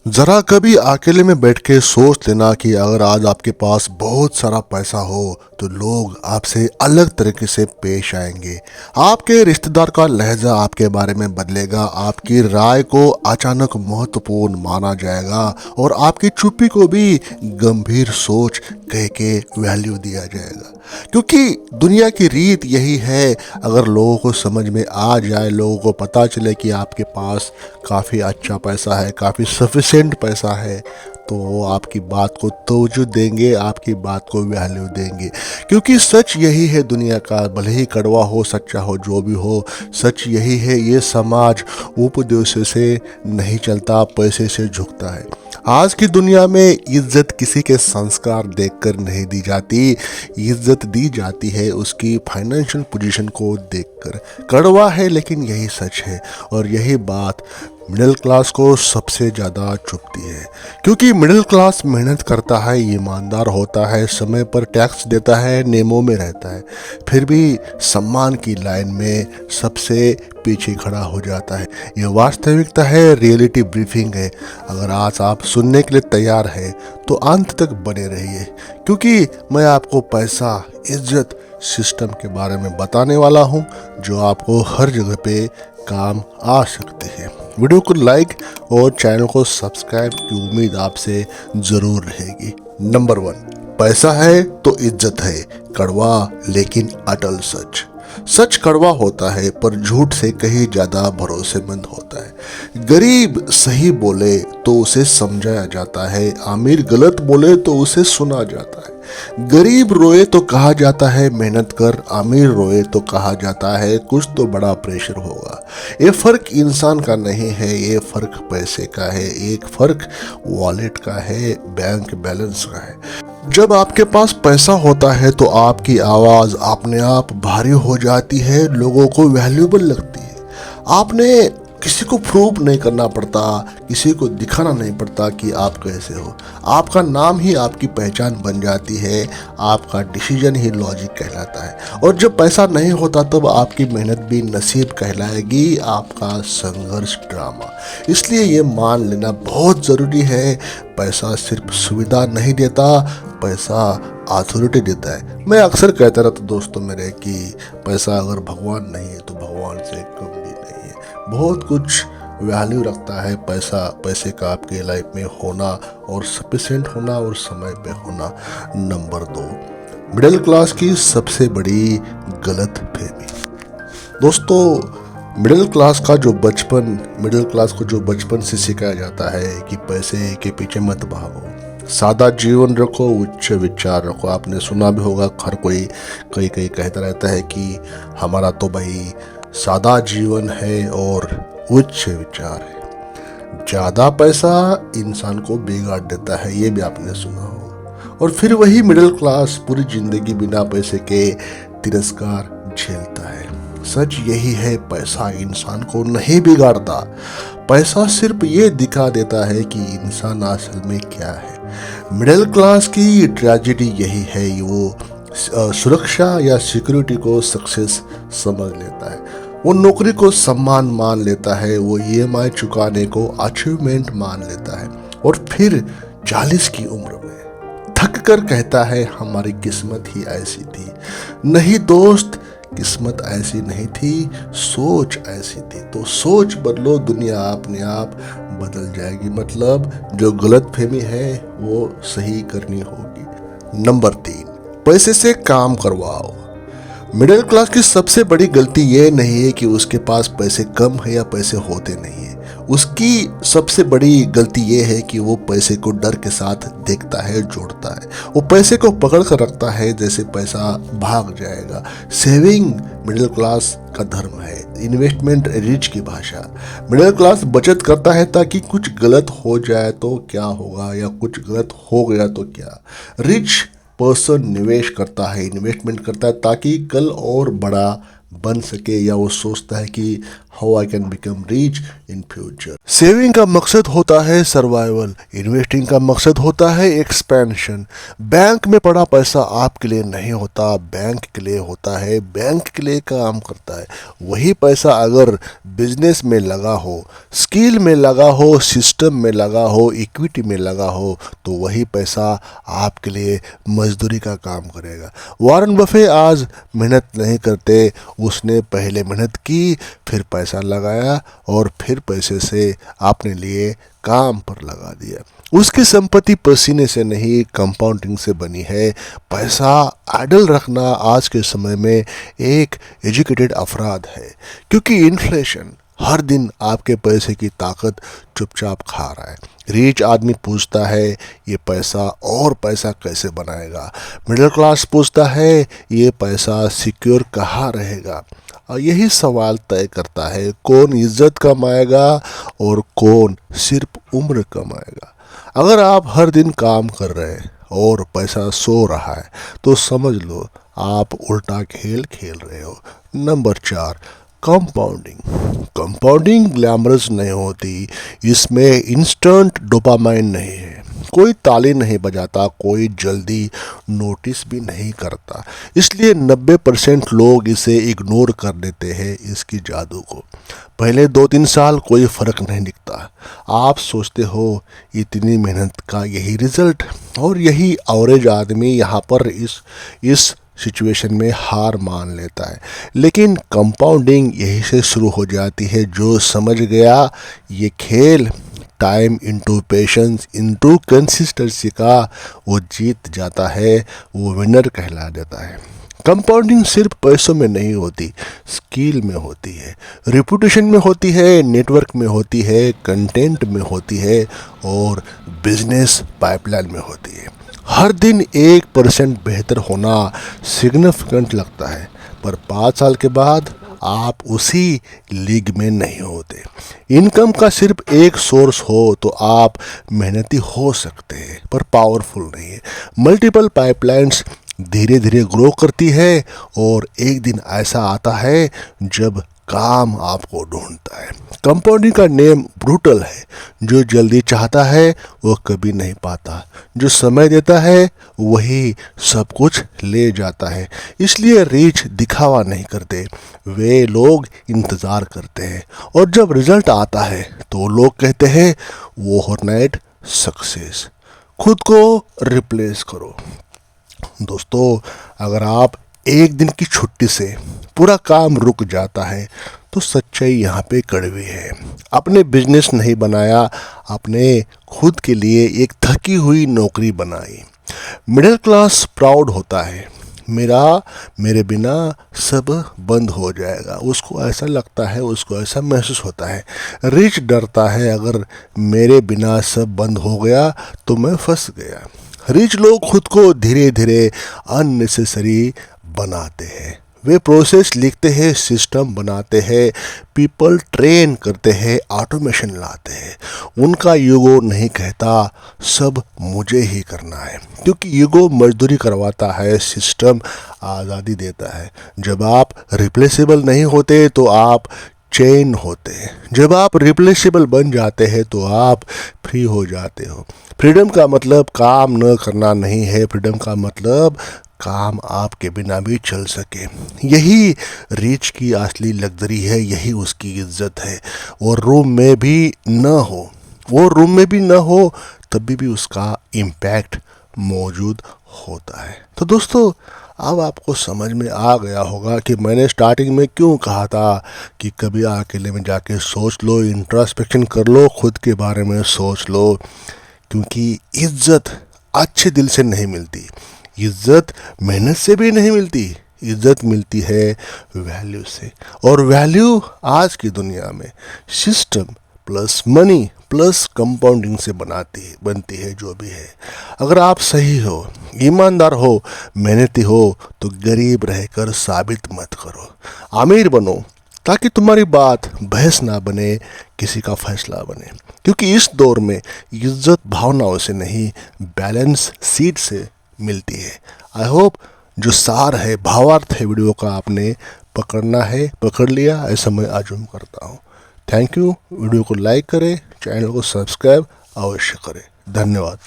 ज़रा कभी अकेले में बैठ के सोच लेना कि अगर आज आपके पास बहुत सारा पैसा हो तो लोग आपसे अलग तरीके से पेश आएंगे। आपके रिश्तेदार का लहजा आपके बारे में बदलेगा, आपकी राय को अचानक महत्वपूर्ण माना जाएगा और आपकी चुप्पी को भी गंभीर सोच कह के वैल्यू दिया जाएगा। क्योंकि दुनिया की रीत यही है, अगर लोगों को समझ में आ जाए, लोगों को पता चले कि आपके पास काफ़ी अच्छा पैसा है, काफ़ी सफिशेंट पैसा है, तो वो आपकी बात को तवज्जो देंगे, आपकी बात को वैल्यू देंगे। क्योंकि सच यही है दुनिया का, भले ही कड़वा हो, सच्चा हो, जो भी हो, सच यही है। ये समाज उपदेशों से नहीं चलता, पैसे से झुकता है। आज की दुनिया में इज्जत किसी के संस्कार देखकर नहीं दी जाती, इज्जत दी जाती है उसकी फाइनेंशियल पोजीशन को देखकर। कड़वा है लेकिन यही सच है, और यही बात मिडिल क्लास को सबसे ज़्यादा चुभती है। क्योंकि मिडिल क्लास मेहनत करता है, ईमानदार होता है, समय पर टैक्स देता है, नियमों में रहता है, फिर भी सम्मान की लाइन में सबसे पीछे खड़ा हो जाता है। ये वास्तविकता है, रियलिटी ब्रीफिंग है। अगर आज आप सुनने के लिए तैयार हैं तो अंत तक बने रहिए, क्योंकि मैं आपको पैसा, इज्जत, सिस्टम के बारे में बताने वाला हूँ जो आपको हर जगह पे काम आ सकते हैं। वीडियो को लाइक और चैनल को सब्सक्राइब की उम्मीद आपसे ज़रूर रहेगी। नंबर 1, पैसा है तो इज्जत है, कड़वा लेकिन अटल सच। सच कड़वा होता है पर झूठ से कहीं ज़्यादा भरोसेमंद होता है। गरीब सही बोले तो उसे समझाया जाता है, अमीर गलत बोले तो उसे सुना जाता है। गरीब रोए तो कहा जाता है मेहनत कर, अमीर रोए तो कहा जाता है कुछ तो बड़ा प्रेशर होगा। ये फर्क इंसान का नहीं है, ये फर्क पैसे का है, एक फर्क वॉलेट का है, बैंक बैलेंस का है। जब आपके पास पैसा होता है तो आपकी आवाज़ अपने आप भारी हो जाती है, लोगों को वैल्यूएबल लगती है। आपने किसी को प्रूव नहीं करना पड़ता, किसी को दिखाना नहीं पड़ता कि आप कैसे हो। आपका नाम ही आपकी पहचान बन जाती है, आपका डिसीजन ही लॉजिक कहलाता है। और जब पैसा नहीं होता तब आपकी मेहनत भी नसीब कहलाएगी, आपका संघर्ष ड्रामा। इसलिए ये मान लेना बहुत ज़रूरी है, पैसा सिर्फ सुविधा नहीं देता, पैसा अथॉरिटी देता है। मैं अक्सर कहता रहता दोस्तों मेरे कि पैसा अगर भगवान नहीं है तो भगवान से कम भी नहीं है। बहुत कुछ वैल्यू रखता है पैसा, पैसे का आपके लाइफ में होना और सफिशेंट होना और समय पे होना। नंबर 2, मिडिल क्लास की सबसे बड़ी गलत फहमी। दोस्तों, मिडिल क्लास को जो बचपन से सिखाया जाता है कि पैसे के पीछे मत भागो, सादा जीवन रखो, उच्च विचार रखो। आपने सुना भी होगा, हर कोई कई कहता रहता है कि हमारा तो भाई सादा जीवन है और उच्च विचार है। ज़्यादा पैसा इंसान को बिगाड़ देता है, ये भी आपने सुना होगा। और फिर वही मिडिल क्लास पूरी जिंदगी बिना पैसे के तिरस्कार झेलता है। सच यही है, पैसा इंसान को नहीं बिगाड़ता, पैसा सिर्फ ये दिखा देता है कि इंसान असल में क्या है। मिडिल क्लास की ट्रेजेडी यही है, वो सुरक्षा या सिक्योरिटी को सक्सेस समझ लेता है, वो नौकरी को सम्मान मान लेता है, वो ईएमआई चुकाने को अचीवमेंट मान लेता है, और फिर 40 की उम्र में थक कर कहता है हमारी किस्मत ही ऐसी थी। नहीं दोस्त, किस्मत ऐसी नहीं थी, सोच ऐसी थी। तो सोच बदलो, दुनिया अपने आप बदल जाएगी। मतलब जो गलत फहमी है वो सही करनी होगी। नंबर 3, पैसे से काम करवाओ। मिडिल क्लास की सबसे बड़ी गलती ये नहीं है कि उसके पास पैसे कम है या पैसे होते नहीं है, उसकी सबसे बड़ी गलती ये है कि वो पैसे को डर के साथ देखता है, जोड़ता है। वो पैसे को पकड़ कर रखता है जैसे पैसा भाग जाएगा। सेविंग मिडिल क्लास का धर्म है, इन्वेस्टमेंट रिच की भाषा। मिडिल क्लास बचत करता है ताकि कुछ गलत हो जाए तो क्या होगा, या कुछ गलत हो गया तो क्या। रिच पर्सन निवेश करता है, इन्वेस्टमेंट करता है ताकि कल और बड़ा बन सके, या वो सोचता है कि how I can become rich in future. Saving का मकसद होता है सर्वाइवल, इन्वेस्टिंग का मकसद होता है एक्सपेंशन। बैंक में पड़ा पैसा आपके लिए नहीं होता, बैंक के लिए होता है, बैंक के लिए काम करता है। वही पैसा अगर बिजनेस में लगा हो, स्किल में लगा हो, सिस्टम में लगा हो, इक्विटी में लगा हो, तो वही पैसा आपके लिए मजदूरी का काम करेगा। वॉरेन बफे आज मेहनत नहीं करते, उसने पहले मेहनत की, फिर पैसा लगाया और फिर पैसे से अपने लिए काम पर लगा दिया। उसकी संपत्ति पसीने से नहीं कंपाउंडिंग से बनी है। पैसा आइडल रखना आज के समय में एक एजुकेटेड अपराध है, क्योंकि इन्फ्लेशन हर दिन आपके पैसे की ताकत चुपचाप खा रहा है। रिच आदमी पूछता है ये पैसा और पैसा कैसे बनाएगा, मिडिल क्लास पूछता है ये पैसा सिक्योर कहाँ रहेगा। और यही सवाल तय करता है कौन इज्जत कमाएगा और कौन सिर्फ उम्र कमाएगा। अगर आप हर दिन काम कर रहे हैं और पैसा सो रहा है तो समझ लो आप उल्टा खेल खेल रहे हो। Number 4, compounding. कंपाउंडिंग ग्लैमरस नहीं होती, इसमें इंस्टेंट डोपामाइन नहीं है, कोई ताली नहीं बजाता, कोई जल्दी नोटिस भी नहीं करता, इसलिए 90% लोग इसे इग्नोर कर देते हैं इसकी जादू को। पहले 2-3 साल कोई फ़र्क नहीं दिखता, आप सोचते हो इतनी मेहनत का यही रिजल्ट, और यही एवरेज आदमी यहाँ पर इस सिचुएशन में हार मान लेता है। लेकिन कंपाउंडिंग यही से शुरू हो जाती है। जो समझ गया ये खेल time into patience into consistency का, वो जीत जाता है, वो विनर कहला देता है। कंपाउंडिंग सिर्फ पैसों में नहीं होती, स्किल में होती है, रिपुटेशन में होती है, नेटवर्क में होती है, कंटेंट में होती है और बिजनेस पाइपलाइन में होती है। हर दिन 1% बेहतर होना सिग्निफिकेंट लगता है, पर 5 साल के बाद आप उसी लीग में नहीं होते। इनकम का सिर्फ एक सोर्स हो तो आप मेहनती हो सकते हैं, पर पावरफुल नहीं है। मल्टीपल पाइपलाइंस धीरे धीरे ग्रो करती है और एक दिन ऐसा आता है जब काम आपको ढूंढता है। कंपाउंडिंग का नेम ब्रूटल है, जो जल्दी चाहता है वो कभी नहीं पाता, जो समय देता है वही सब कुछ ले जाता है। इसलिए रिच दिखावा नहीं करते, वे लोग इंतज़ार करते हैं, और जब रिजल्ट आता है तो लोग कहते हैं वो ओवरनाइट सक्सेस। खुद को रिप्लेस करो। दोस्तों, अगर आप एक दिन की छुट्टी से पूरा काम रुक जाता है तो सच्चाई यहाँ पे कड़वी है। अपने बिजनेस नहीं बनाया, आपने खुद के लिए एक थकी हुई नौकरी बनाई। मिडिल क्लास प्राउड होता है, मेरे बिना सब बंद हो जाएगा, उसको ऐसा लगता है, उसको ऐसा महसूस होता है। रिच डरता है अगर मेरे बिना सब बंद हो गया तो मैं फंस गया। रिच लोग खुद को धीरे धीरे अननेसेसरी बनाते हैं। वे प्रोसेस लिखते हैं, सिस्टम बनाते हैं, पीपल ट्रेन करते हैं, ऑटोमेशन लाते हैं। उनका ईगो नहीं कहता सब मुझे ही करना है, क्योंकि ईगो मजदूरी करवाता है, सिस्टम आज़ादी देता है। जब आप रिप्लेसेबल नहीं होते तो आप चेन होते हैं, जब आप रिप्लेसेबल बन जाते हैं तो आप फ्री हो जाते हो। फ्रीडम का मतलब काम न करना नहीं है, फ्रीडम का मतलब काम आपके बिना भी चल सके। यही रिच की असली लग्जरी है, यही उसकी इज्जत है। वो रूम में भी न हो तभी भी उसका इम्पैक्ट मौजूद होता है। तो दोस्तों, अब आपको समझ में आ गया होगा कि मैंने स्टार्टिंग में क्यों कहा था कि कभी अकेले में जाके सोच लो, इंट्रोस्पेक्शन कर लो, खुद के बारे में सोच लो, क्योंकि इज्जत अच्छे दिल से नहीं मिलती, इज्जत मेहनत से भी नहीं मिलती, इज्जत मिलती है वैल्यू से। और वैल्यू आज की दुनिया में system plus money plus compounding से बनती है जो भी है। अगर आप सही हो, ईमानदार हो, मेहनती हो, तो गरीब रहकर साबित मत करो। अमीर बनो ताकि तुम्हारी बात बहस ना बने, किसी का फैसला बने, क्योंकि इस दौर में इज्जत भावनाओं से नहीं, बैलेंस सीट से मिलती है। आई होप जो सार है, भावार्थ है वीडियो का, आपने पकड़ना है, पकड़ लिया ऐसा मैं अज्यूम करता हूँ। Thank you. वीडियो को लाइक करें, चैनल को सब्सक्राइब अवश्य करें। धन्यवाद।